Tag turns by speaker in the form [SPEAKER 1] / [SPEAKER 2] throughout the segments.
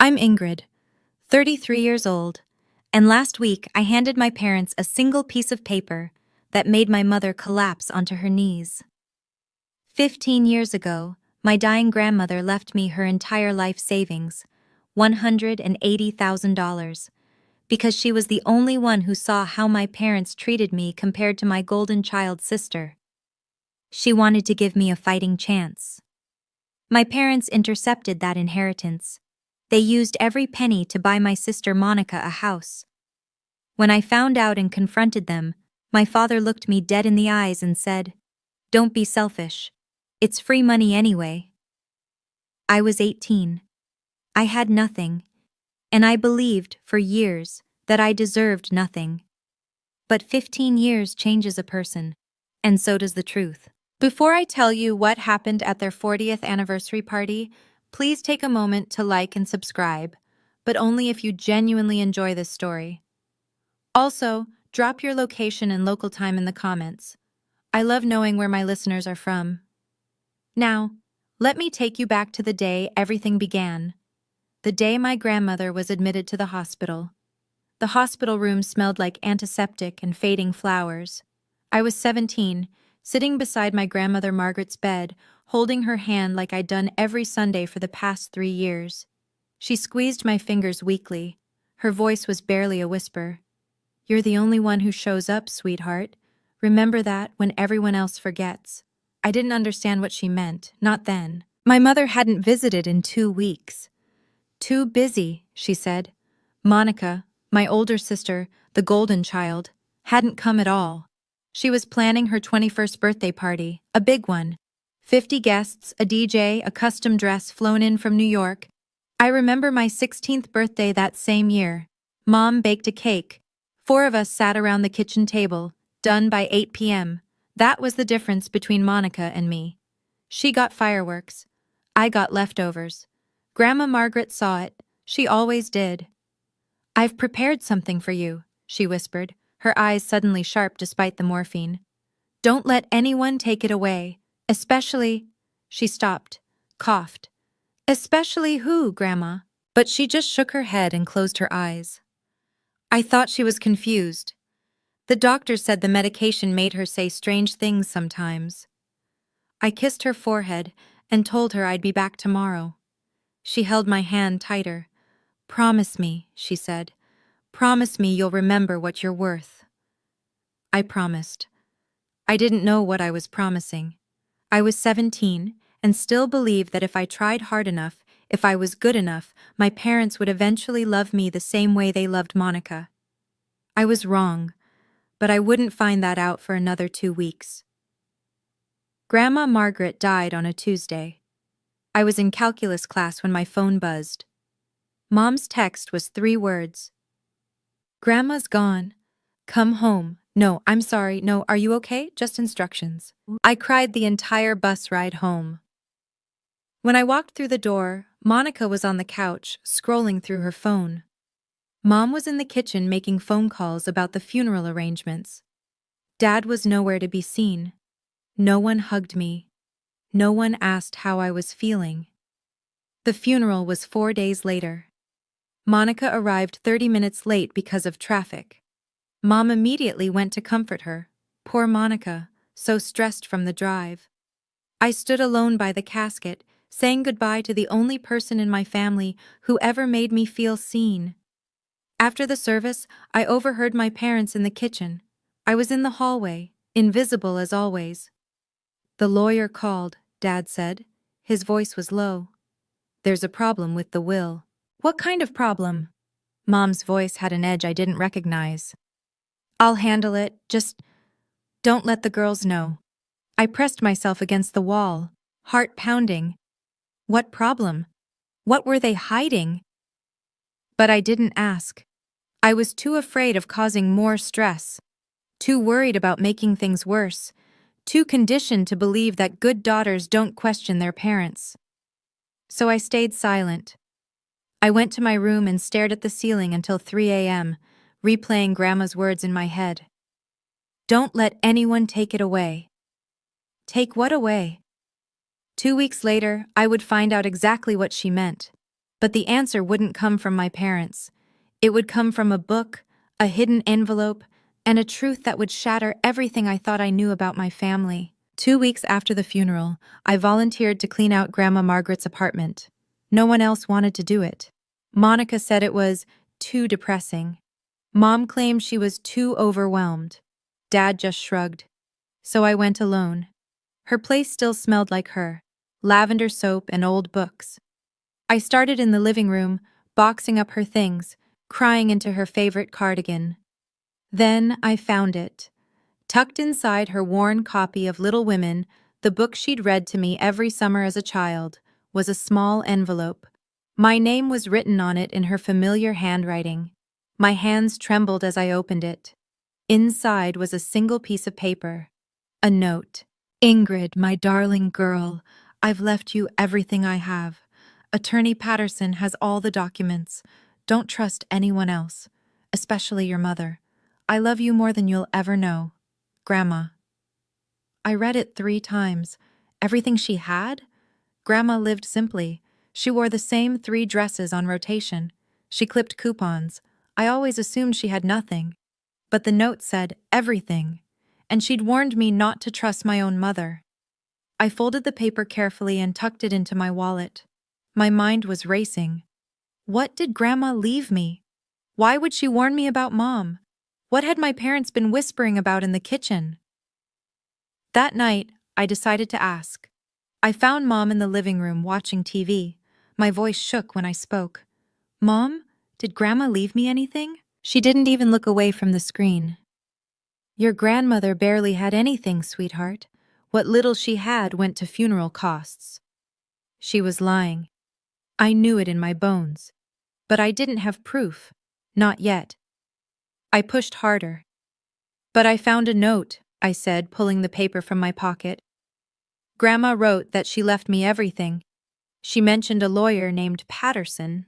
[SPEAKER 1] I'm Ingrid, 33 years old, and last week I handed my parents a single piece of paper that made my mother collapse onto her knees. 15 years ago, my dying grandmother left me her entire life savings, $180,000, because she was the only one who saw how my parents treated me compared to my golden child sister. She wanted to give me a fighting chance. My parents intercepted that inheritance. They used every penny to buy my sister Monica a house. When I found out and confronted them, my father looked me dead in the eyes and said, "Don't be selfish. It's free money anyway." I was 18. I had nothing, and I believed, for years, that I deserved nothing. But 15 years changes a person, and so does the truth. Before I tell you what happened at their 40th anniversary party, please take a moment to like and subscribe, but only if you genuinely enjoy this story. Also, drop your location and local time in the comments. I love knowing where my listeners are from. Now, let me take you back to the day everything began. The day my grandmother was admitted to the hospital. The hospital room smelled like antiseptic and fading flowers. I was 17, sitting beside my grandmother Margaret's bed, holding her hand like I'd done every Sunday for the past 3 years. She squeezed my fingers weakly. Her voice was barely a whisper. "You're the only one who shows up, sweetheart. Remember that when everyone else forgets." I didn't understand what she meant, not then. My mother hadn't visited in 2 weeks. "Too busy," she said. Monica, my older sister, the golden child, hadn't come at all. She was planning her 21st birthday party, a big one. 50 guests, a DJ, a custom dress flown in from New York. I remember my 16th birthday that same year. Mom baked a cake. 4 of us sat around the kitchen table, done by 8 p.m. That was the difference between Monica and me. She got fireworks. I got leftovers. Grandma Margaret saw it. She always did. "I've prepared something for you," she whispered, her eyes suddenly sharp despite the morphine. "Don't let anyone take it away, especially—" She stopped, coughed. "Especially who, Grandma?" But she just shook her head and closed her eyes. I thought she was confused. The doctor said the medication made her say strange things sometimes. I kissed her forehead and told her I'd be back tomorrow. She held my hand tighter. "Promise me," she said. "Promise me you'll remember what you're worth." I promised. I didn't know what I was promising. I was 17 and still believed that if I tried hard enough, if I was good enough, my parents would eventually love me the same way they loved Monica. I was wrong, but I wouldn't find that out for another 2 weeks. Grandma Margaret died on a Tuesday. I was in calculus class when my phone buzzed. Mom's text was 3 words. "Grandma's gone. Come home. No, I'm sorry. No, are you okay? Just instructions." I cried the entire bus ride home. When I walked through the door, Monica was on the couch, scrolling through her phone. Mom was in the kitchen making phone calls about the funeral arrangements. Dad was nowhere to be seen. No one hugged me. No one asked how I was feeling. The funeral was 4 days later. Monica arrived 30 minutes late because of traffic. Mom immediately went to comfort her. Poor Monica, so stressed from the drive. I stood alone by the casket, saying goodbye to the only person in my family who ever made me feel seen. After the service, I overheard my parents in the kitchen. I was in the hallway, invisible as always. "The lawyer called," Dad said. His voice was low. "There's a problem with the will." "What kind of problem?" Mom's voice had an edge I didn't recognize. "I'll handle it, just don't let the girls know." I pressed myself against the wall, heart pounding. What problem? What were they hiding? But I didn't ask. I was too afraid of causing more stress, too worried about making things worse, too conditioned to believe that good daughters don't question their parents. So I stayed silent. I went to my room and stared at the ceiling until 3 a.m., replaying Grandma's words in my head. "Don't let anyone take it away." Take what away? 2 weeks later, I would find out exactly what she meant. But the answer wouldn't come from my parents. It would come from a book, a hidden envelope, and a truth that would shatter everything I thought I knew about my family. 2 weeks after the funeral, I volunteered to clean out Grandma Margaret's apartment. No one else wanted to do it. Monica said it was too depressing. Mom claimed she was too overwhelmed. Dad just shrugged. So I went alone. Her place still smelled like her, lavender soap and old books. I started in the living room, boxing up her things, crying into her favorite cardigan. Then I found it. Tucked inside her worn copy of Little Women, the book she'd read to me every summer as a child, was a small envelope. My name was written on it in her familiar handwriting. My hands trembled as I opened it. Inside was a single piece of paper. A note. Ingrid, my darling girl, I've left you everything I have. Attorney Patterson has all the documents. Don't trust anyone else, especially your mother. I love you more than you'll ever know. Grandma. I read it 3 times. Everything she had? Grandma lived simply. She wore the same 3 dresses on rotation. She clipped coupons. I always assumed she had nothing. But the note said everything. And she'd warned me not to trust my own mother. I folded the paper carefully and tucked it into my wallet. My mind was racing. What did Grandma leave me? Why would she warn me about Mom? What had my parents been whispering about in the kitchen? That night, I decided to ask. I found Mom in the living room watching TV. My voice shook when I spoke. Mom, did Grandma leave me anything? She didn't even look away from the screen. Your grandmother barely had anything, sweetheart. What little she had went to funeral costs. She was lying. I knew it in my bones. But I didn't have proof. Not yet. I pushed harder. But I found a note, I said, pulling the paper from my pocket. Grandma wrote that she left me everything. She mentioned a lawyer named Patterson.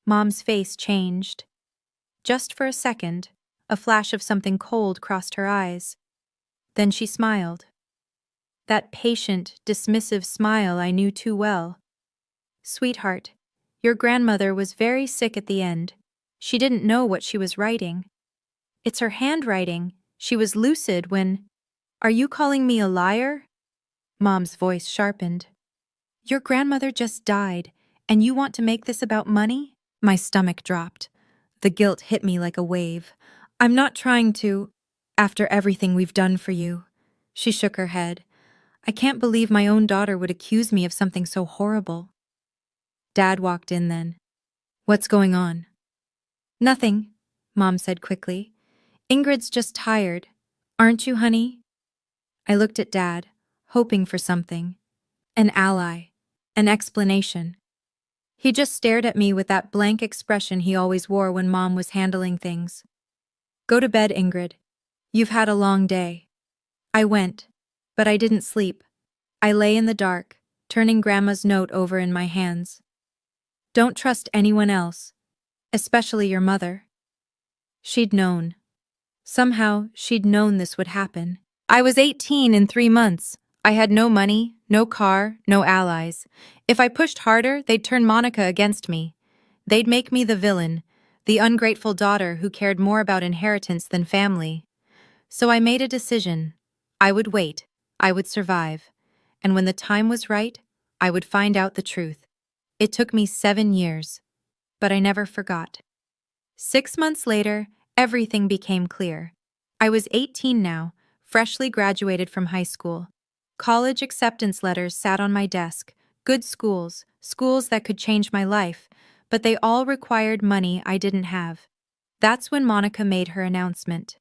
[SPEAKER 1] Mom's face changed. Just for a second, a flash of something cold crossed her eyes. Then she smiled. That patient, dismissive smile I knew too well. Sweetheart, your grandmother was very sick at the end. She didn't know what she was writing. It's her handwriting. She was lucid when... Are you calling me a liar? Mom's voice sharpened. Your grandmother just died, and you want to make this about money? My stomach dropped. The guilt hit me like a wave. I'm not trying to... After everything we've done for you. She shook her head. I can't believe my own daughter would accuse me of something so horrible. Dad walked in then. What's going on? Nothing, Mom said quickly. Ingrid's just tired. Aren't you, honey? I looked at Dad, hoping for something. An ally. An explanation. He just stared at me with that blank expression he always wore when Mom was handling things. Go to bed, Ingrid. You've had a long day. I went, but I didn't sleep. I lay in the dark, turning Grandma's note over in my hands. Don't trust anyone else, especially your mother. She'd known. Somehow, she'd known this would happen. I was 18 in 3 months. I had no money, no car, no allies. If I pushed harder, they'd turn Monica against me. They'd make me the villain, the ungrateful daughter who cared more about inheritance than family. So I made a decision. I would wait. I would survive. And when the time was right, I would find out the truth. It took me 7 years, but I never forgot. 6 months later, everything became clear. I was 18 now, freshly graduated from high school. College acceptance letters sat on my desk, good schools, schools that could change my life, but they all required money I didn't have. That's when Monica made her announcement.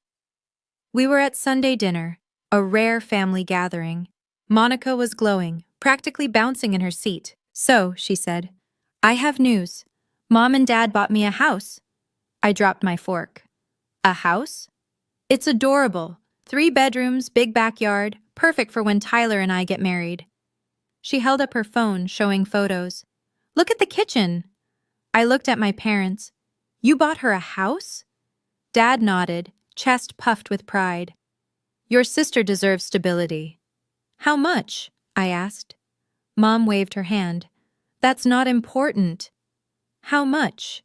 [SPEAKER 1] We were at Sunday dinner, a rare family gathering. Monica was glowing, practically bouncing in her seat. So, she said, I have news. Mom and Dad bought me a house. I dropped my fork. A house? It's adorable. 3 bedrooms, big backyard, perfect for when Tyler and I get married. She held up her phone, showing photos. Look at the kitchen. I looked at my parents. You bought her a house? Dad nodded, chest puffed with pride. Your sister deserves stability. How much? I asked. Mom waved her hand. That's not important. How much?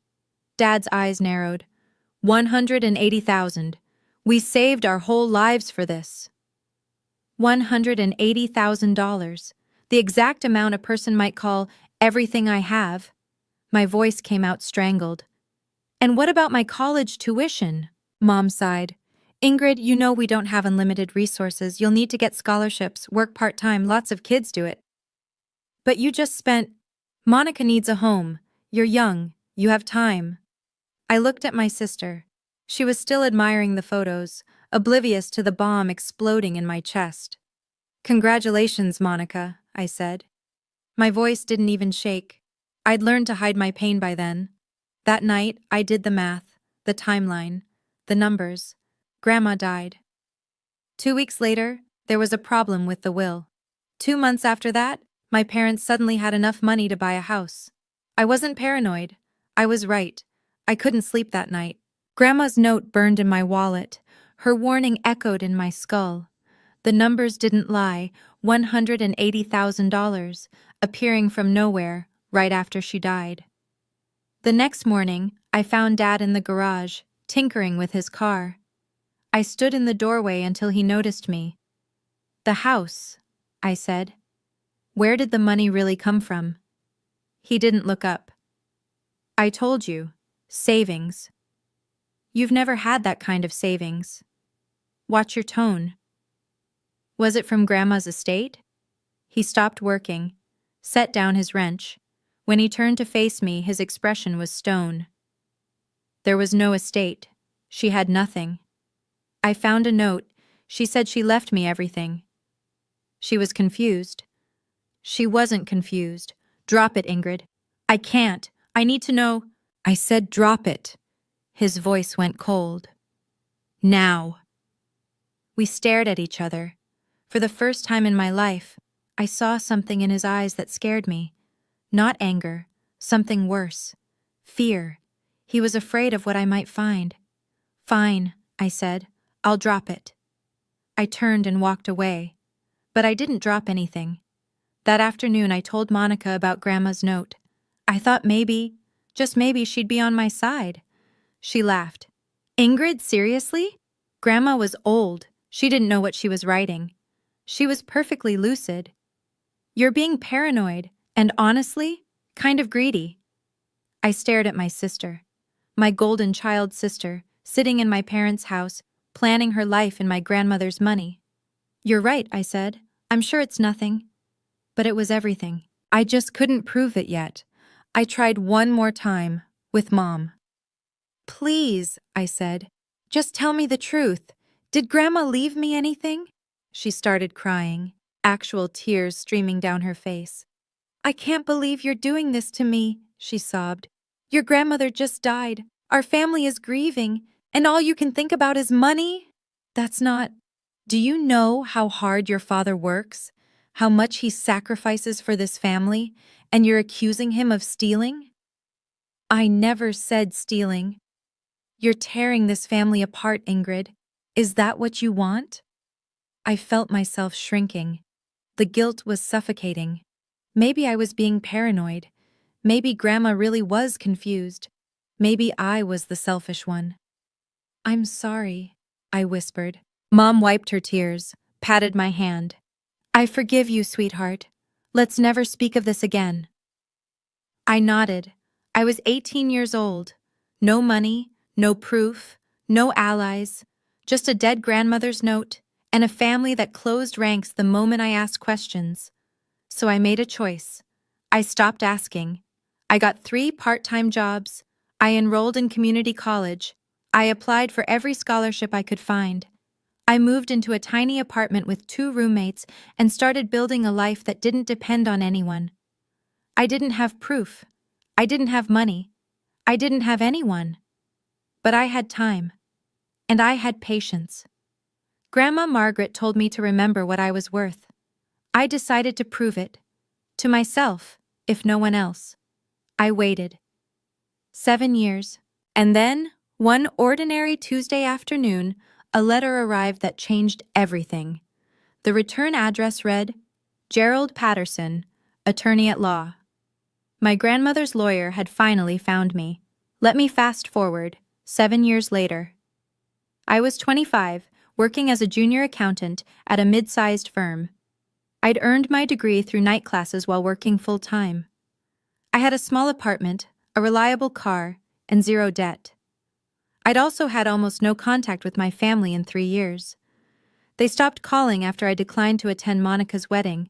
[SPEAKER 1] Dad's eyes narrowed. 180,000. We saved our whole lives for this. $180,000. The exact amount a person might call everything I have. My voice came out strangled. And what about my college tuition? Mom sighed. Ingrid, you know we don't have unlimited resources. You'll need to get scholarships, work part-time, lots of kids do it. But you just spent… Monica needs a home. You're young. You have time. I looked at my sister. She was still admiring the photos, oblivious to the bomb exploding in my chest. Congratulations, Monica, I said. My voice didn't even shake. I'd learned to hide my pain by then. That night, I did the math, the timeline, the numbers. Grandma died. 2 weeks later, there was a problem with the will. 2 months after that, my parents suddenly had enough money to buy a house. I wasn't paranoid. I was right. I couldn't sleep that night. Grandma's note burned in my wallet. Her warning echoed in my skull. The numbers didn't lie, $180,000, appearing from nowhere, right after she died. The next morning, I found Dad in the garage, tinkering with his car. I stood in the doorway until he noticed me. The house, I said. Where did the money really come from? He didn't look up. I told you, savings. You've never had that kind of savings. Watch your tone. Was it from Grandma's estate? He stopped working, set down his wrench. When he turned to face me, his expression was stone. There was no estate. She had nothing. I found a note. She said she left me everything. She was confused. She wasn't confused. Drop it, Ingrid. I can't. I need to know. I said drop it. His voice went cold. Now. We stared at each other. For the first time in my life, I saw something in his eyes that scared me. Not anger, something worse. Fear. He was afraid of what I might find. Fine, I said. I'll drop it. I turned and walked away. But I didn't drop anything. That afternoon I told Monica about Grandma's note. I thought maybe, just maybe, she'd be on my side. She laughed. Ingrid, seriously? Grandma was old. She didn't know what she was writing. She was perfectly lucid. You're being paranoid, and honestly, kind of greedy. I stared at my sister, my golden child sister, sitting in my parents' house, planning her life in my grandmother's money. You're right, I said. I'm sure it's nothing. But it was everything. I just couldn't prove it yet. I tried one more time, with Mom. Please, I said, just tell me the truth. Did Grandma leave me anything? She started crying, actual tears streaming down her face. I can't believe you're doing this to me, she sobbed. Your grandmother just died. Our family is grieving, and all you can think about is money? That's not… Do you know how hard your father works? How much he sacrifices for this family, and you're accusing him of stealing? I never said stealing. You're tearing this family apart, Ingrid. Is that what you want? I felt myself shrinking. The guilt was suffocating. Maybe I was being paranoid. Maybe Grandma really was confused. Maybe I was the selfish one. I'm sorry, I whispered. Mom wiped her tears, patted my hand. I forgive you, sweetheart. Let's never speak of this again. I nodded. I was 18 years old. No money, no proof, no allies, just a dead grandmother's note and a family that closed ranks the moment I asked questions. So I made a choice. I stopped asking. I got 3 part-time jobs. I enrolled in community college. I applied for every scholarship I could find. I moved into a tiny apartment with 2 roommates and started building a life that didn't depend on anyone. I didn't have proof. I didn't have money. I didn't have anyone. But I had time. And I had patience. Grandma Margaret told me to remember what I was worth. I decided to prove it. To myself, if no one else. I waited. 7 years. And then, one ordinary Tuesday afternoon, a letter arrived that changed everything. The return address read, Gerald Patterson, attorney at law. My grandmother's lawyer had finally found me. Let me fast forward, 7 years later. I was 25, working as a junior accountant at a mid-sized firm. I'd earned my degree through night classes while working full-time. I had a small apartment, a reliable car, and zero debt. I'd also had almost no contact with my family in 3 years. They stopped calling after I declined to attend Monica's wedding.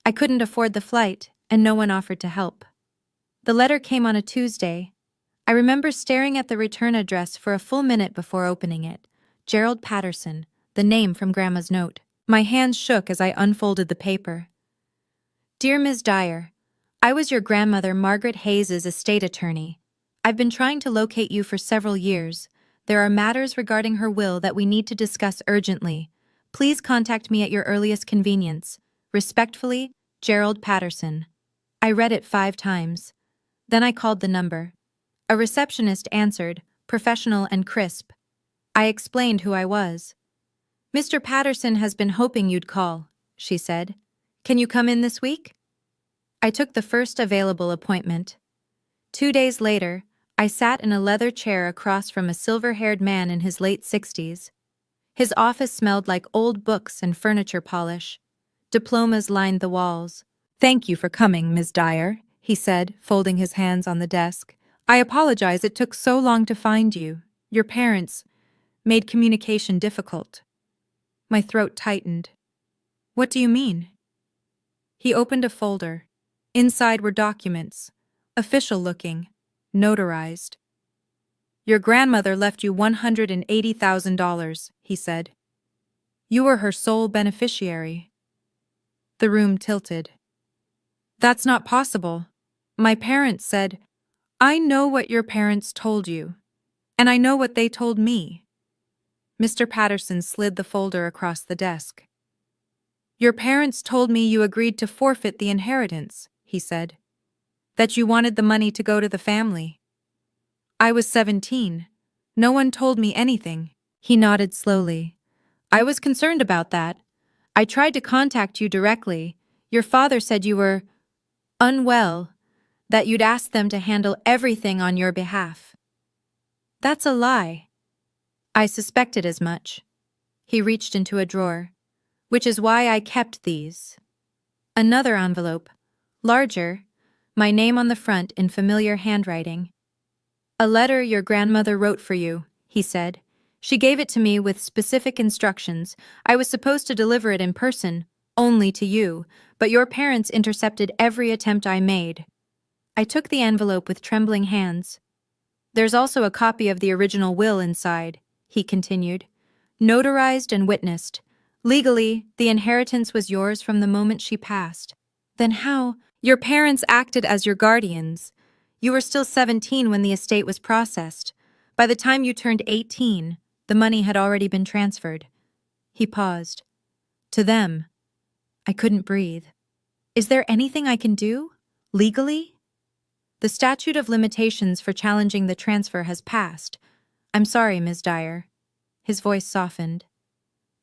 [SPEAKER 1] I couldn't afford the flight, and no one offered to help. The letter came on a Tuesday. I remember staring at the return address for a full minute before opening it. Gerald Patterson, the name from Grandma's note. My hands shook as I unfolded the paper. Dear Ms. Dyer, I was your grandmother Margaret Hayes's estate attorney. I've been trying to locate you for several years. There are matters regarding her will that we need to discuss urgently. Please contact me at your earliest convenience. Respectfully, Gerald Patterson. I read it 5 times. Then I called the number. A receptionist answered, professional and crisp. I explained who I was. Mr. Patterson has been hoping you'd call, she said. Can you come in this week? I took the first available appointment. 2 days later, I sat in a leather chair across from a silver-haired man in his late 60s. His office smelled like old books and furniture polish. Diplomas lined the walls. Thank you for coming, Ms. Dyer, he said, folding his hands on the desk. I apologize it took so long to find you. Your parents made communication difficult. My throat tightened. What do you mean? He opened a folder. Inside were documents, official-looking, notarized. Your grandmother left you $180,000, he said. You were her sole beneficiary. The room tilted. That's not possible. My parents said, I know what your parents told you, and I know what they told me. Mr. Patterson slid the folder across the desk. Your parents told me you agreed to forfeit the inheritance, he said. That you wanted the money to go to the family. I was 17. No one told me anything. He nodded slowly. I was concerned about that. I tried to contact you directly. Your father said you were unwell, that you'd asked them to handle everything on your behalf. That's a lie. I suspected as much. He reached into a drawer. Which is why I kept these. Another envelope, larger, my name on the front in familiar handwriting. A letter your grandmother wrote for you, he said. She gave it to me with specific instructions. I was supposed to deliver it in person, only to you, but your parents intercepted every attempt I made. I took the envelope with trembling hands. There's also a copy of the original will inside, he continued. Notarized and witnessed. Legally, the inheritance was yours from the moment she passed. Then how? Your parents acted as your guardians. You were still 17 when the estate was processed. By the time you turned 18, the money had already been transferred. He paused. To them. I couldn't breathe. Is there anything I can do? Legally? The statute of limitations for challenging the transfer has passed. I'm sorry, Ms. Dyer. His voice softened.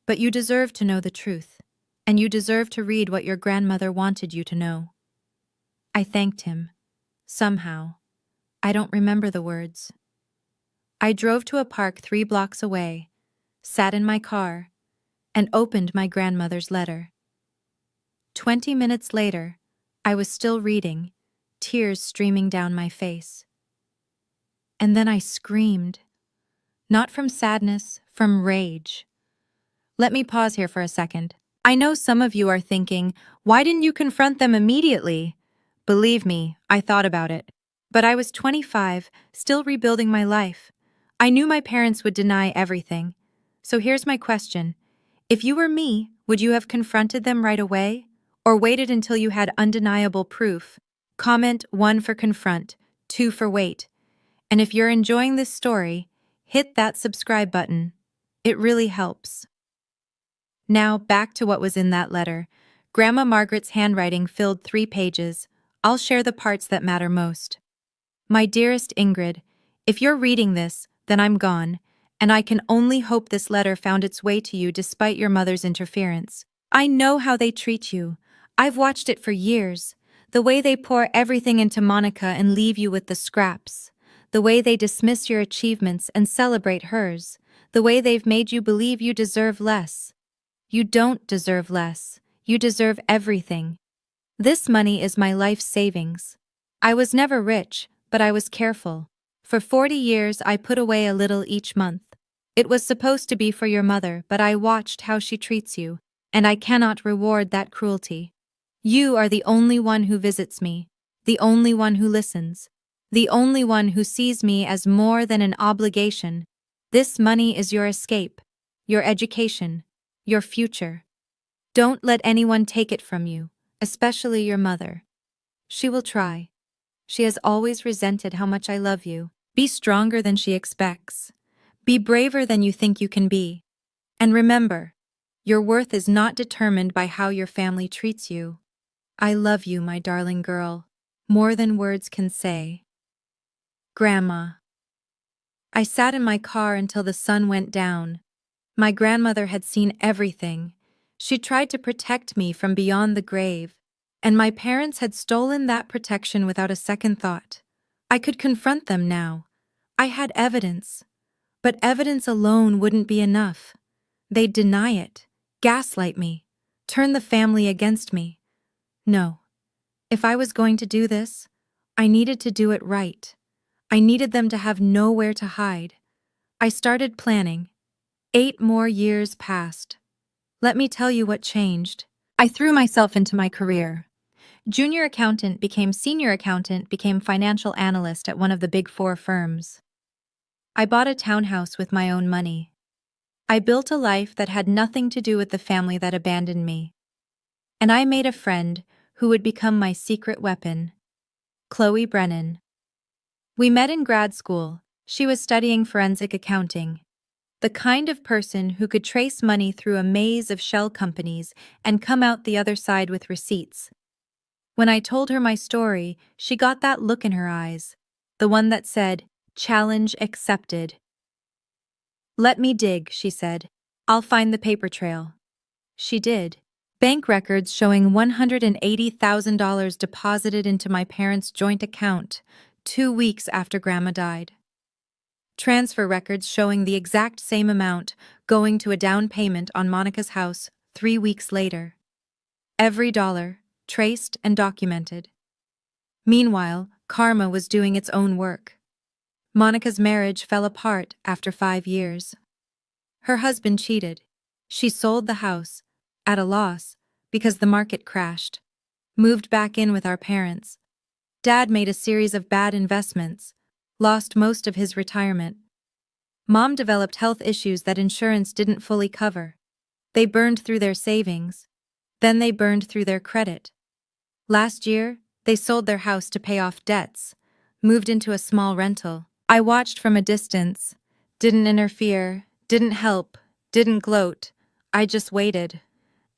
[SPEAKER 1] But you deserve to know the truth, and you deserve to read what your grandmother wanted you to know. I thanked him. Somehow. I don't remember the words. I drove to a park 3 blocks away, sat in my car, and opened my grandmother's letter. 20 minutes later, I was still reading, tears streaming down my face. And then I screamed. Not from sadness, from rage. Let me pause here for a second. I know some of you are thinking, why didn't you confront them immediately? Believe me, I thought about it. But I was 25, still rebuilding my life. I knew my parents would deny everything. So here's my question. If you were me, would you have confronted them right away? Or waited until you had undeniable proof? Comment 1 for confront, 2 for wait. And if you're enjoying this story, hit that subscribe button. It really helps. Now, back to what was in that letter. Grandma Margaret's handwriting filled 3 pages. I'll share the parts that matter most. My dearest Ingrid, if you're reading this, then I'm gone, and I can only hope this letter found its way to you despite your mother's interference. I know how they treat you. I've watched it for years. The way they pour everything into Monica and leave you with the scraps. The way they dismiss your achievements and celebrate hers. The way they've made you believe you deserve less. You don't deserve less. You deserve everything. This money is my life savings. I was never rich, but I was careful. For 40 years I put away a little each month. It was supposed to be for your mother, but I watched how she treats you, and I cannot reward that cruelty. You are the only one who visits me, the only one who listens, the only one who sees me as more than an obligation. This money is your escape, your education, your future. Don't let anyone take it from you, especially your mother. She will try. She has always resented how much I love you. Be stronger than she expects. Be braver than you think you can be. And remember, your worth is not determined by how your family treats you. I love you, my darling girl, more than words can say. Grandma. I sat in my car until the sun went down. My grandmother had seen everything. She tried to protect me from beyond the grave, and my parents had stolen that protection without a second thought. I could confront them now. I had evidence. But evidence alone wouldn't be enough. They'd deny it, gaslight me, turn the family against me. No. If I was going to do this, I needed to do it right. I needed them to have nowhere to hide. I started planning. 8 more years passed. Let me tell you what changed. I threw myself into my career. Junior accountant became senior accountant, became financial analyst at one of the Big 4 firms. I bought a townhouse with my own money. I built a life that had nothing to do with the family that abandoned me. And I made a friend who would become my secret weapon. Chloe Brennan. We met in grad school. She was studying forensic accounting. The kind of person who could trace money through a maze of shell companies and come out the other side with receipts. When I told her my story, she got that look in her eyes, the one that said, "Challenge accepted." "Let me dig," she said. "I'll find the paper trail." She did. Bank records showing $180,000 deposited into my parents' joint account 2 weeks after Grandma died. Transfer records showing the exact same amount going to a down payment on Monica's house 3 weeks later. Every dollar, traced and documented. Meanwhile, karma was doing its own work. Monica's marriage fell apart after 5 years. Her husband cheated. She sold the house, at a loss, because the market crashed. Moved back in with our parents. Dad made a series of bad investments, lost most of his retirement. Mom developed health issues that insurance didn't fully cover. They burned through their savings. Then they burned through their credit. Last year, they sold their house to pay off debts, moved into a small rental. I watched from a distance, didn't interfere, didn't help, didn't gloat. I just waited.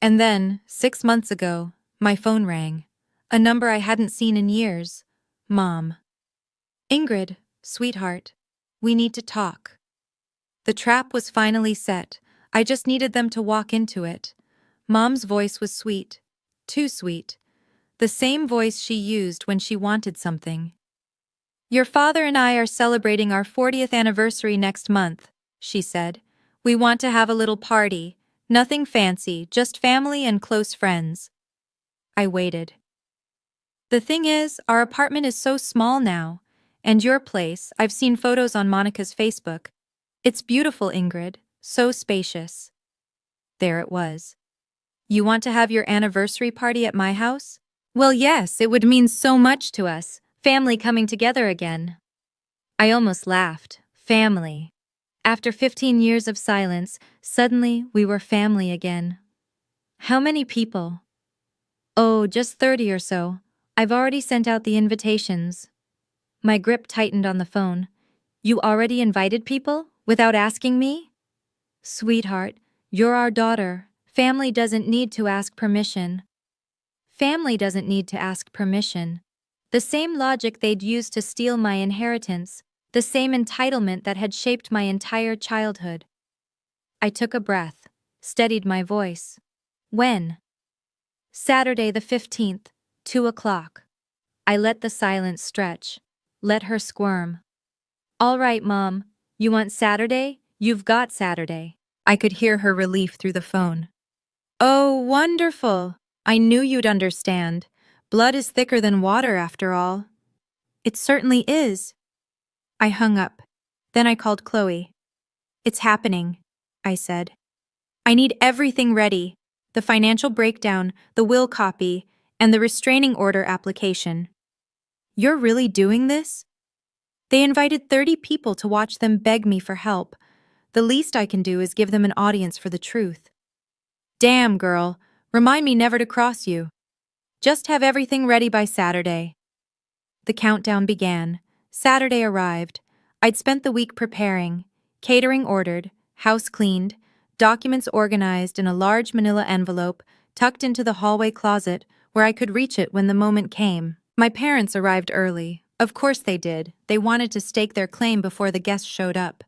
[SPEAKER 1] And then, 6 months ago, my phone rang. A number I hadn't seen in years. Mom. "Ingrid, sweetheart, we need to talk." The trap was finally set. I just needed them to walk into it. Mom's voice was sweet. Too sweet. The same voice she used when she wanted something. "Your father and I are celebrating our 40th anniversary next month," she said. "We want to have a little party. Nothing fancy, just family and close friends." I waited. "The thing is, our apartment is so small now. And your place, I've seen photos on Monica's Facebook. It's beautiful, Ingrid, so spacious." There it was. "You want to have your anniversary party at my house?" "Well, yes, it would mean so much to us, family coming together again." I almost laughed. Family. After 15 years of silence, suddenly we were family again. "How many people?" "Oh, just 30 or so. I've already sent out the invitations." My grip tightened on the phone. "You already invited people? Without asking me?" "Sweetheart, you're our daughter. Family doesn't need to ask permission." Family doesn't need to ask permission. The same logic they'd used to steal my inheritance, the same entitlement that had shaped my entire childhood. I took a breath, steadied my voice. "When?" "Saturday the 15th, 2 o'clock. I let the silence stretch. Let her squirm. All right, Mom. You want Saturday? You've got Saturday. I could hear her relief through the phone. Oh, wonderful. I knew you'd understand. Blood is thicker than water, after all. It certainly is. I hung up. Then I called Chloe. It's happening, I said. I need everything ready. The financial breakdown, the will copy, and the restraining order application. You're really doing this? They invited 30 people to watch them beg me for help. The least I can do is give them an audience for the truth. Damn, girl. Remind me never to cross you. Just have everything ready by Saturday. The countdown began. Saturday arrived. I'd spent the week preparing. Catering ordered, house cleaned, documents organized in a large manila envelope tucked into the hallway closet where I could reach it when the moment came. My parents arrived early. Of course they did. They wanted to stake their claim before the guests showed up.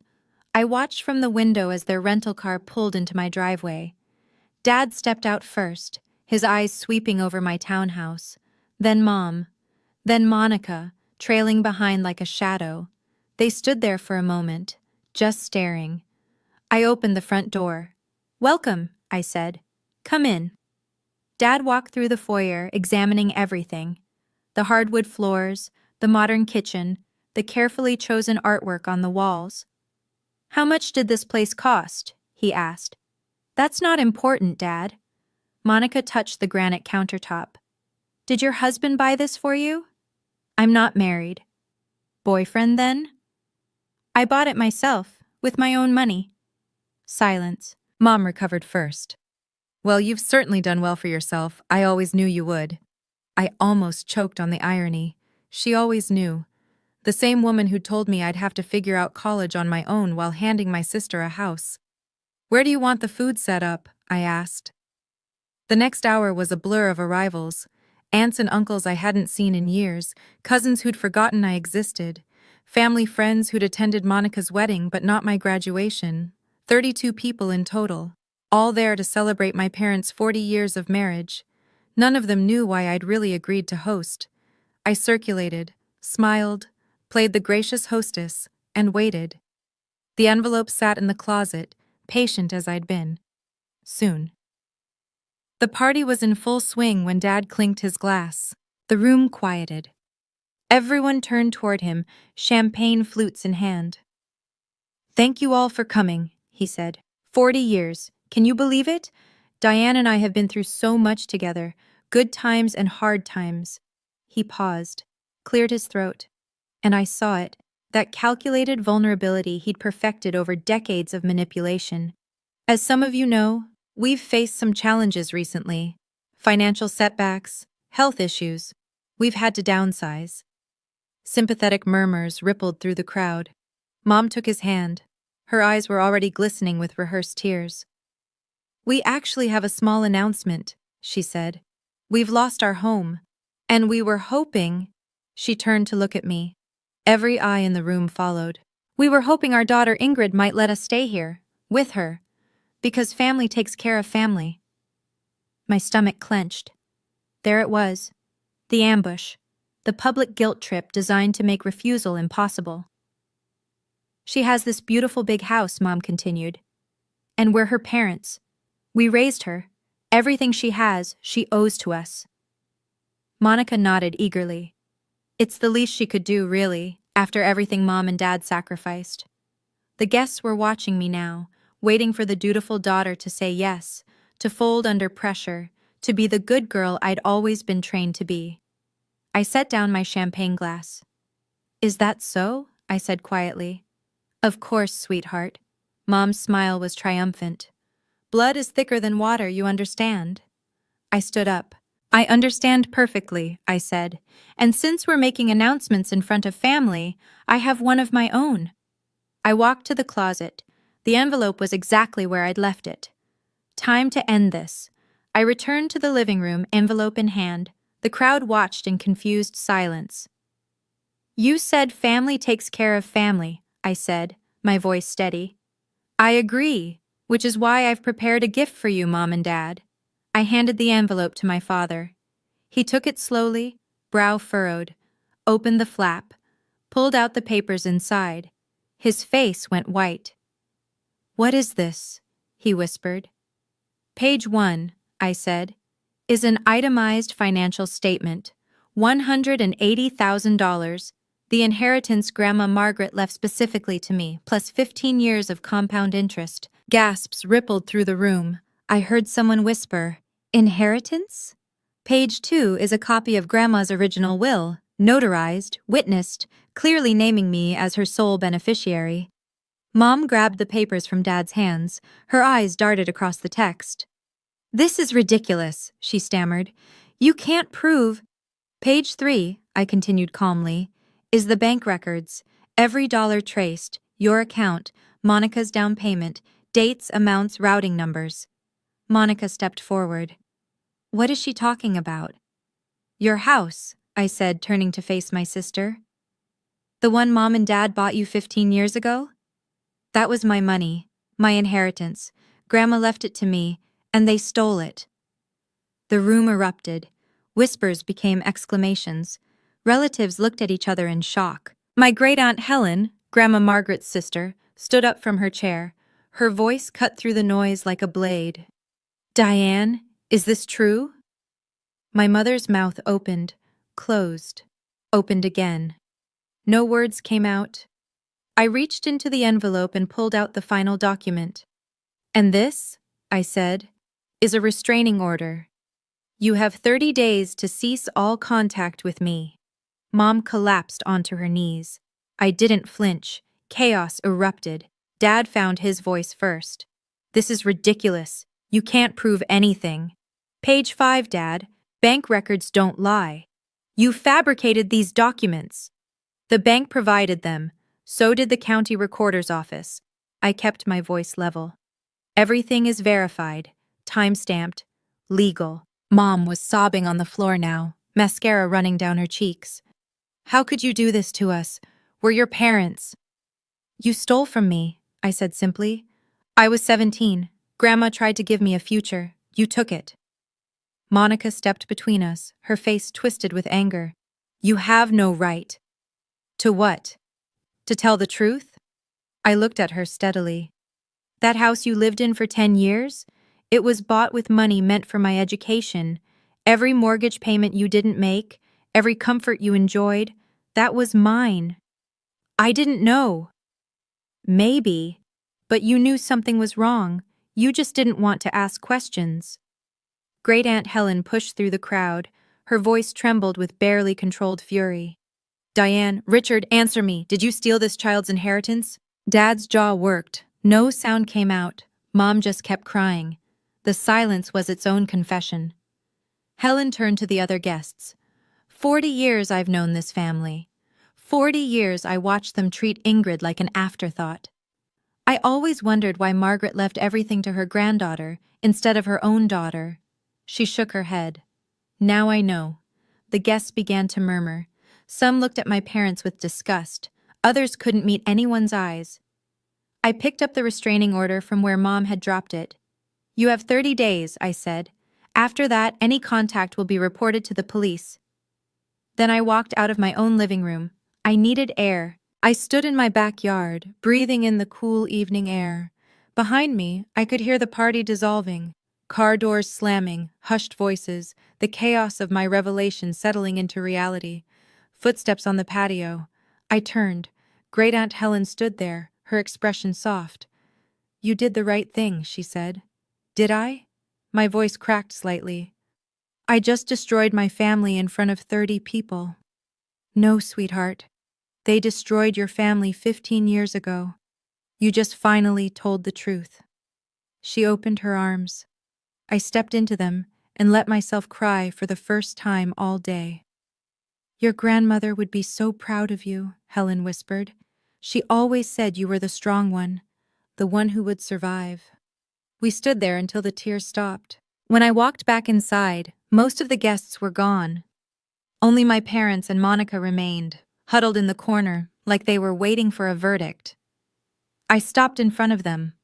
[SPEAKER 1] I watched from the window as their rental car pulled into my driveway. Dad stepped out first, his eyes sweeping over my townhouse. Then Mom. Then Monica, trailing behind like a shadow. They stood there for a moment, just staring. I opened the front door. Welcome, I said. Come in. Dad walked through the foyer, examining everything. The hardwood floors, the modern kitchen, the carefully chosen artwork on the walls. How much did this place cost? He asked. That's not important, Dad. Monica touched the granite countertop. Did your husband buy this for you? I'm not married. Boyfriend, then? I bought it myself, with my own money. Silence. Mom recovered first. Well, you've certainly done well for yourself. I always knew you would. I almost choked on the irony. She always knew. The same woman who told me I'd have to figure out college on my own while handing my sister a house. Where do you want the food set up? I asked. The next hour was a blur of arrivals. Aunts and uncles I hadn't seen in years, cousins who'd forgotten I existed, family friends who'd attended Monica's wedding but not my graduation. 32 people in total, all there to celebrate my parents' 40 years of marriage. None of them knew why I'd really agreed to host. I circulated, smiled, played the gracious hostess, and waited. The envelope sat in the closet, patient as I'd been. Soon. The party was in full swing when Dad clinked his glass. The room quieted. Everyone turned toward him, champagne flutes in hand. Thank you all for coming, he said. 40 years. Can you believe it? Diane and I have been through so much together, good times and hard times. He paused, cleared his throat, and I saw it, that calculated vulnerability he'd perfected over decades of manipulation. As some of you know, we've faced some challenges recently. Financial setbacks, health issues. We've had to downsize. Sympathetic murmurs rippled through the crowd. Mom took his hand. Her eyes were already glistening with rehearsed tears. We actually have a small announcement, she said. We've lost our home. And we were hoping... She turned to look at me. Every eye in the room followed. We were hoping our daughter Ingrid might let us stay here, with her. Because family takes care of family. My stomach clenched. There it was. The ambush. The public guilt trip designed to make refusal impossible. She has this beautiful big house, Mom continued. And we're her parents. We raised her. Everything she has, she owes to us. Monica nodded eagerly. It's the least she could do, really, after everything Mom and Dad sacrificed. The guests were watching me now, waiting for the dutiful daughter to say yes, to fold under pressure, to be the good girl I'd always been trained to be. I set down my champagne glass. Is that so? I said quietly. Of course, sweetheart. Mom's smile was triumphant. Blood is thicker than water, you understand? I stood up. I understand perfectly, I said, and since we're making announcements in front of family, I have one of my own. I walked to the closet. The envelope was exactly where I'd left it. Time to end this. I returned to the living room, envelope in hand. The crowd watched in confused silence. You said family takes care of family, I said, my voice steady. I agree, which is why I've prepared a gift for you, Mom and Dad. I handed the envelope to my father. He took it slowly, brow furrowed, opened the flap, pulled out the papers inside. His face went white. "What is this?" he whispered. "Page 1, I said, "is an itemized financial statement. $180,000. The inheritance Grandma Margaret left specifically to me, plus 15 years of compound interest." Gasps rippled through the room. I heard someone whisper, "Inheritance?" Page 2 is a copy of Grandma's original will, notarized, witnessed, clearly naming me as her sole beneficiary. Mom grabbed the papers from Dad's hands. Her eyes darted across the text. "This is ridiculous," she stammered. "You can't prove—" "Page 3, I continued calmly, "is the bank records. Every dollar traced, your account, Monica's down payment, dates, amounts, routing numbers." Monica stepped forward. "What is she talking about?" "Your house," I said, turning to face my sister. "The one Mom and Dad bought you 15 years ago? That was my money, my inheritance. Grandma left it to me, and they stole it." The room erupted. Whispers became exclamations. Relatives looked at each other in shock. My great-aunt Helen, Grandma Margaret's sister, stood up from her chair. Her voice cut through the noise like a blade. "Diane, is this true?" My mother's mouth opened, closed, opened again. No words came out. I reached into the envelope and pulled out the final document. "And this," I said, "is a restraining order. You have 30 days to cease all contact with me." Mom collapsed onto her knees. I didn't flinch. Chaos erupted. Dad found his voice first. "This is ridiculous. You can't prove anything." "Page 5, Dad. Bank records don't lie. You fabricated these documents." "The bank provided them. So did the county recorder's office." I kept my voice level. "Everything is verified, time-stamped, legal." Mom was sobbing on the floor now, mascara running down her cheeks. "How could you do this to us? We're your parents." "You stole from me," I said simply. "I was 17. Grandma tried to give me a future. You took it." Monica stepped between us, her face twisted with anger. "You have no right." "To what? To tell the truth?" I looked at her steadily. "That house you lived in for 10 years? It was bought with money meant for my education. Every mortgage payment you didn't make, every comfort you enjoyed, that was mine. I didn't know." "Maybe, but you knew something was wrong. You just didn't want to ask questions." Great-Aunt Helen pushed through the crowd. Her voice trembled with barely controlled fury. "Diane, Richard, answer me. Did you steal this child's inheritance?" Dad's jaw worked. No sound came out. Mom just kept crying. The silence was its own confession. Helen turned to the other guests. 40 years I've known this family. 40 years I watched them treat Ingrid like an afterthought. I always wondered why Margaret left everything to her granddaughter instead of her own daughter." She shook her head. "Now I know." The guests began to murmur. Some looked at my parents with disgust. Others couldn't meet anyone's eyes. I picked up the restraining order from where Mom had dropped it. "You have 30 days, I said. After that, any contact will be reported to the police." Then I walked out of my own living room. I needed air. I stood in my backyard, breathing in the cool evening air. Behind me, I could hear the party dissolving. Car doors slamming, hushed voices, the chaos of my revelation settling into reality. Footsteps on the patio. I turned. Great-Aunt Helen stood there, her expression soft. "You did the right thing," she said. "Did I?" My voice cracked slightly. "I just destroyed my family in front of 30 people." "No, sweetheart. They destroyed your family 15 years ago. You just finally told the truth." She opened her arms. I stepped into them and let myself cry for the first time all day. "Your grandmother would be so proud of you," Helen whispered. "She always said you were the strong one, the one who would survive." We stood there until the tears stopped. When I walked back inside, most of the guests were gone. Only my parents and Monica remained, huddled in the corner, like they were waiting for a verdict. I stopped in front of them.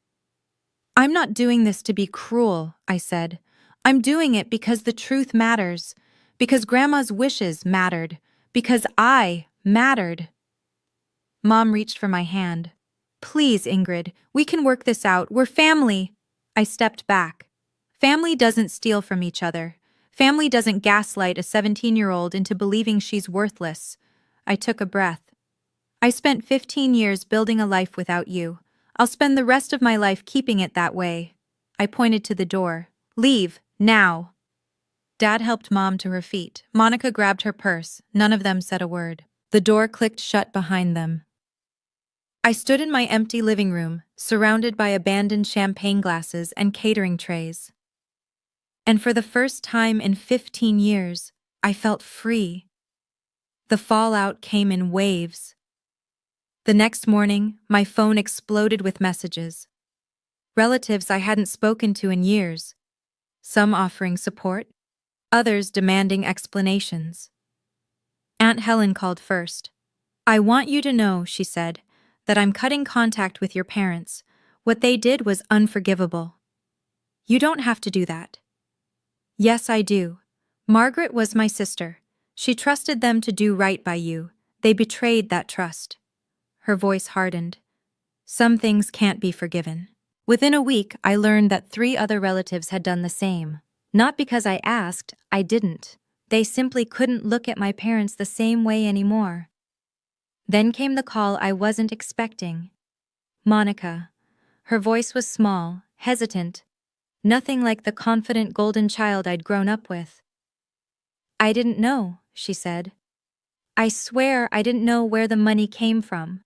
[SPEAKER 1] "I'm not doing this to be cruel," I said. "I'm doing it because the truth matters. Because Grandma's wishes mattered. Because I mattered. Mom reached for my hand. Please, Ingrid, we can work this out. We're family. I stepped back. Family doesn't steal from each other. Family doesn't gaslight a 17-year-old into believing she's worthless. I took a breath. I spent 15 years building a life without you. I'll spend the rest of my life keeping it that way. I pointed to the door. Leave, now. Dad helped Mom to her feet. Monica grabbed her purse. None of them said a word. The door clicked shut behind them. I stood in my empty living room, surrounded by abandoned champagne glasses and catering trays. And for the first time in 15 years, I felt free. The fallout came in waves. The next morning, my phone exploded with messages. Relatives I hadn't spoken to in years. Some offering support, others demanding explanations. Aunt Helen called first. I want you to know, she said, that I'm cutting contact with your parents. What they did was unforgivable. You don't have to do that. Yes, I do. Margaret was my sister. She trusted them to do right by you. They betrayed that trust. Her voice hardened. Some things can't be forgiven. Within a week, I learned that 3 other relatives had done the same. Not because I asked, I didn't. They simply couldn't look at my parents the same way anymore. Then came the call I wasn't expecting. Monica. Her voice was small, hesitant, nothing like the confident golden child I'd grown up with. I didn't know, she said. I swear I didn't know where the money came from.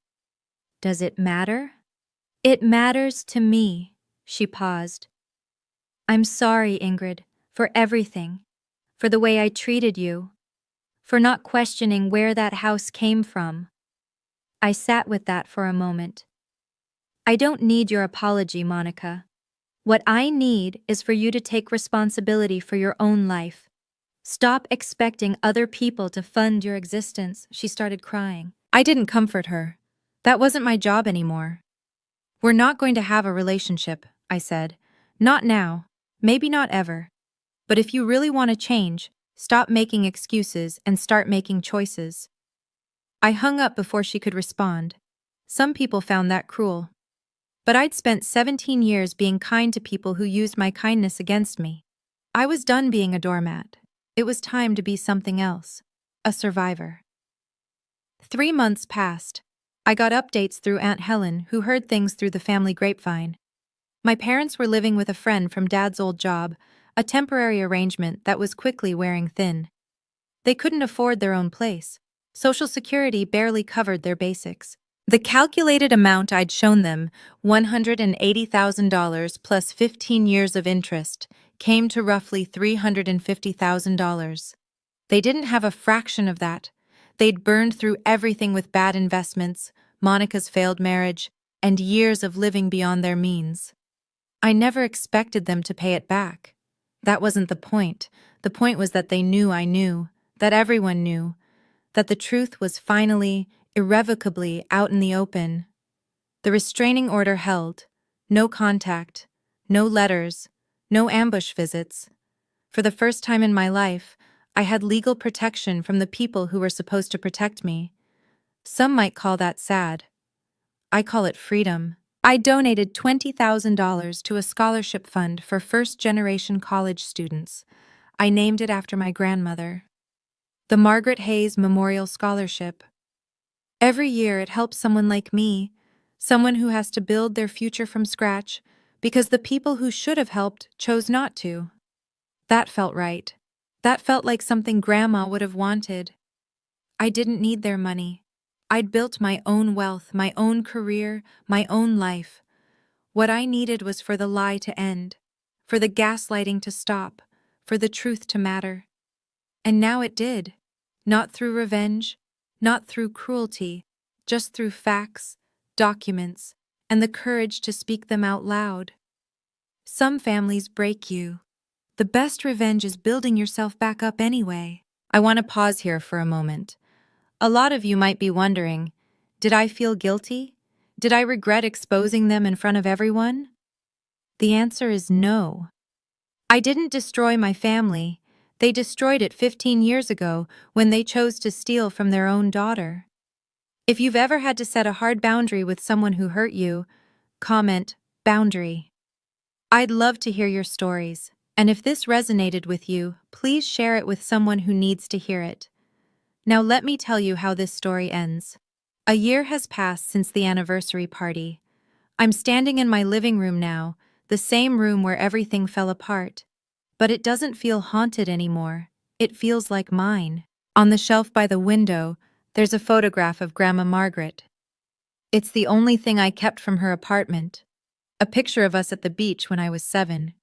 [SPEAKER 1] Does it matter? It matters to me, she paused. I'm sorry, Ingrid, for everything, for the way I treated you, for not questioning where that house came from. I sat with that for a moment. I don't need your apology, Monica. What I need is for you to take responsibility for your own life. Stop expecting other people to fund your existence, she started crying. I didn't comfort her. That wasn't my job anymore. We're not going to have a relationship, I said. Not now. Maybe not ever. But if you really want to change, stop making excuses and start making choices. I hung up before she could respond. Some people found that cruel. But I'd spent 17 years being kind to people who used my kindness against me. I was done being a doormat. It was time to be something else. A survivor. 3 months passed. I got updates through Aunt Helen, who heard things through the family grapevine. My parents were living with a friend from Dad's old job, a temporary arrangement that was quickly wearing thin. They couldn't afford their own place. Social Security barely covered their basics. The calculated amount I'd shown them, $180,000 plus 15 years of interest, came to roughly $350,000. They didn't have a fraction of that. They'd burned through everything with bad investments, Monica's failed marriage, and years of living beyond their means. I never expected them to pay it back. That wasn't the point. The point was that they knew I knew, that everyone knew, that the truth was finally, irrevocably out in the open. The restraining order held. No contact, no letters, no ambush visits. For the first time in my life, I had legal protection from the people who were supposed to protect me. Some might call that sad. I call it freedom. I donated $20,000 to a scholarship fund for first-generation college students. I named it after my grandmother. The Margaret Hayes Memorial Scholarship. Every year it helps someone like me, someone who has to build their future from scratch because the people who should have helped chose not to. That felt right. That felt like something Grandma would have wanted. I didn't need their money. I'd built my own wealth, my own career, my own life. What I needed was for the lie to end, for the gaslighting to stop, for the truth to matter. And now it did. Not through revenge, not through cruelty, just through facts, documents, and the courage to speak them out loud. Some families break you. The best revenge is building yourself back up anyway. I want to pause here for a moment. A lot of you might be wondering, did I feel guilty? Did I regret exposing them in front of everyone? The answer is no. I didn't destroy my family. They destroyed it 15 years ago when they chose to steal from their own daughter. If you've ever had to set a hard boundary with someone who hurt you, comment boundary. I'd love to hear your stories, and if this resonated with you, please share it with someone who needs to hear it. Now let me tell you how this story ends. A year has passed since the anniversary party. I'm standing in my living room now, the same room where everything fell apart. But it doesn't feel haunted anymore. It feels like mine. On the shelf by the window, there's a photograph of Grandma Margaret. It's the only thing I kept from her apartment. A picture of us at the beach when I was 7.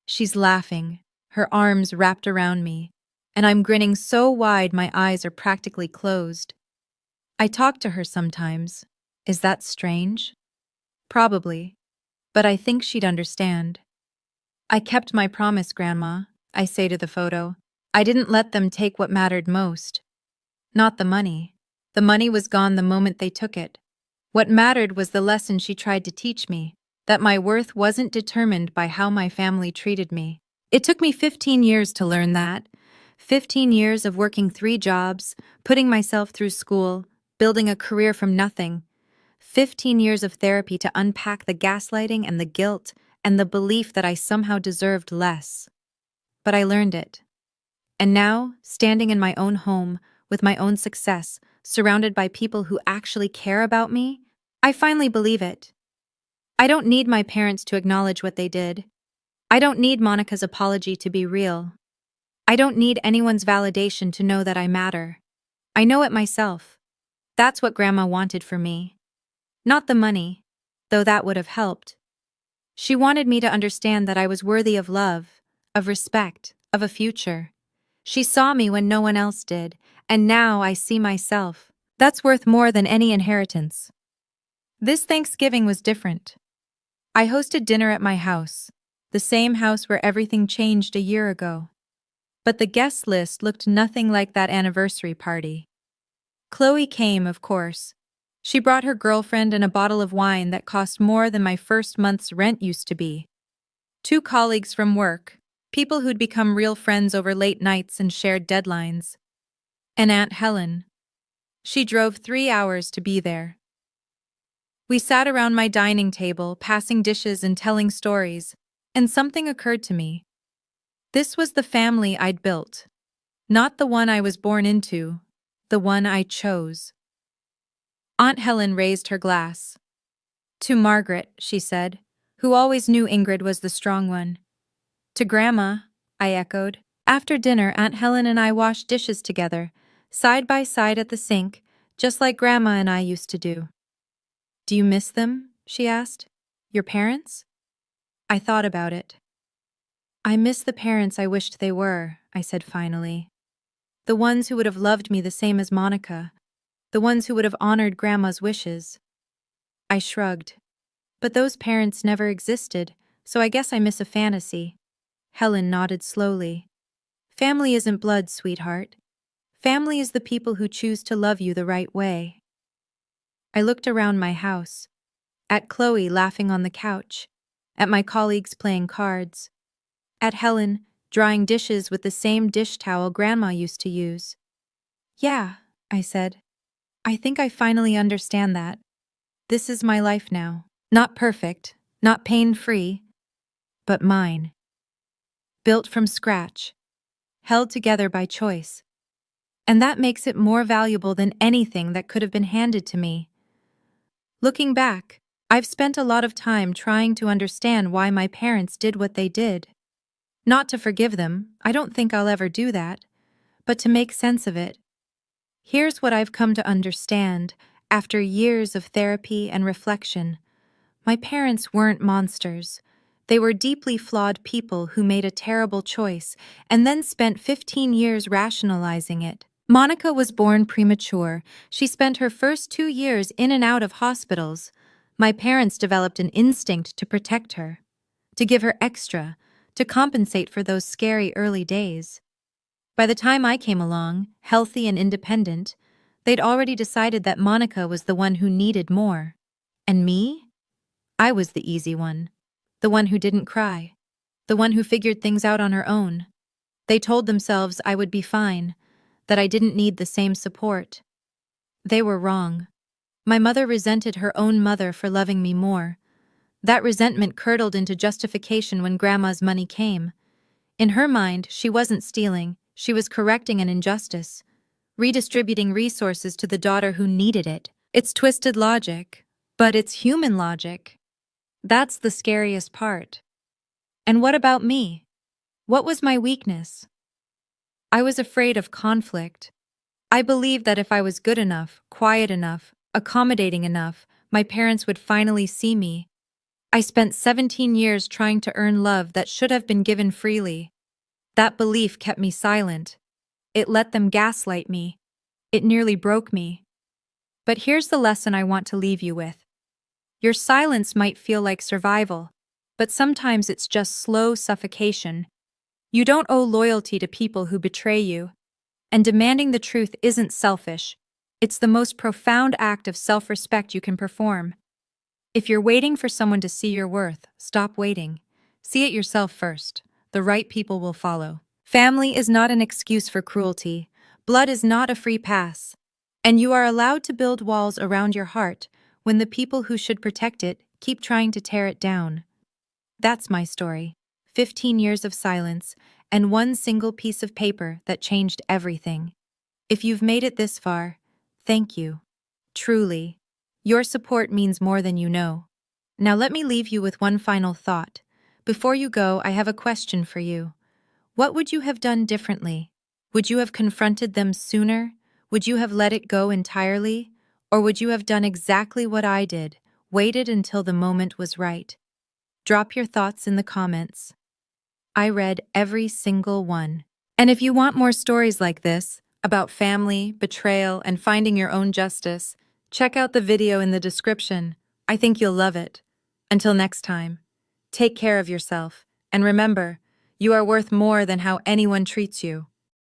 [SPEAKER 1] She's laughing, her arms wrapped around me, and I'm grinning so wide my eyes are practically closed. I talk to her sometimes. Is that strange? Probably, but I think she'd understand. I kept my promise, Grandma, I say to the photo. I didn't let them take what mattered most. Not the money. The money was gone the moment they took it. What mattered was the lesson she tried to teach me, that my worth wasn't determined by how my family treated me. It took me 15 years to learn that. 15 years of working 3 jobs, putting myself through school, building a career from nothing. 15 years of therapy to unpack the gaslighting and the guilt and the belief that I somehow deserved less. But I learned it. And now, standing in my own home, with my own success, surrounded by people who actually care about me, I finally believe it. I don't need my parents to acknowledge what they did. I don't need Monica's apology to be real. I don't need anyone's validation to know that I matter. I know it myself. That's what Grandma wanted for me. Not the money, though that would have helped. She wanted me to understand that I was worthy of love, of respect, of a future. She saw me when no one else did, and now I see myself. That's worth more than any inheritance. This Thanksgiving was different. I hosted dinner at my house, the same house where everything changed a year ago. But the guest list looked nothing like that anniversary party. Chloe came, of course. She brought her girlfriend and a bottle of wine that cost more than my first month's rent used to be. 2 colleagues from work, people who'd become real friends over late nights and shared deadlines. And Aunt Helen. She drove 3 hours to be there. We sat around my dining table, passing dishes and telling stories, and something occurred to me. This was the family I'd built. Not the one I was born into, the one I chose. Aunt Helen raised her glass. To Margaret, she said, who always knew Ingrid was the strong one. To Grandma, I echoed. After dinner, Aunt Helen and I washed dishes together, side by side at the sink, just like Grandma and I used to do. Do you miss them? She asked. Your parents? I thought about it. I miss the parents I wished they were, I said finally. The ones who would have loved me the same as Monica. The ones who would have honored Grandma's wishes. I shrugged. But those parents never existed, so I guess I miss a fantasy. Helen nodded slowly. Family isn't blood, sweetheart. Family is the people who choose to love you the right way. I looked around my house. At Chloe laughing on the couch. At my colleagues playing cards. At Helen drying dishes with the same dish towel Grandma used to use. Yeah, I said. I think I finally understand that. This is my life now. Not perfect, not pain-free, but mine. Built from scratch. Held together by choice. And that makes it more valuable than anything that could have been handed to me. Looking back, I've spent a lot of time trying to understand why my parents did what they did. Not to forgive them, I don't think I'll ever do that, but to make sense of it. Here's what I've come to understand after years of therapy and reflection. My parents weren't monsters. They were deeply flawed people who made a terrible choice and then spent 15 years rationalizing it. Monica was born premature. She spent her first 2 years in and out of hospitals. My parents developed an instinct to protect her, to give her extra, to compensate for those scary early days. By the time I came along, healthy and independent, they'd already decided that Monica was the one who needed more. And me? I was the easy one. The one who didn't cry. The one who figured things out on her own. They told themselves I would be fine, that I didn't need the same support. They were wrong. My mother resented her own mother for loving me more. That resentment curdled into justification when Grandma's money came. In her mind, she wasn't stealing, she was correcting an injustice, redistributing resources to the daughter who needed it. It's twisted logic, but it's human logic. That's the scariest part. And what about me? What was my weakness? I was afraid of conflict. I believed that if I was good enough, quiet enough, accommodating enough, my parents would finally see me. I spent 17 years trying to earn love that should have been given freely. That belief kept me silent. It let them gaslight me. It nearly broke me. But here's the lesson I want to leave you with. Your silence might feel like survival, but sometimes it's just slow suffocation. You don't owe loyalty to people who betray you. And demanding the truth isn't selfish. It's the most profound act of self-respect you can perform. If you're waiting for someone to see your worth, stop waiting. See it yourself first. The right people will follow. Family is not an excuse for cruelty. Blood is not a free pass. And you are allowed to build walls around your heart when the people who should protect it keep trying to tear it down. That's my story. 15 years of silence, and one single piece of paper that changed everything. If you've made it this far, thank you. Truly. Your support means more than you know. Now let me leave you with one final thought. Before you go, I have a question for you. What would you have done differently? Would you have confronted them sooner? Would you have let it go entirely? Or would you have done exactly what I did, waited until the moment was right? Drop your thoughts in the comments. I read every single one. And if you want more stories like this, about family, betrayal, and finding your own justice, check out the video in the description. I think you'll love it. Until next time, take care of yourself, and remember, you are worth more than how anyone treats you.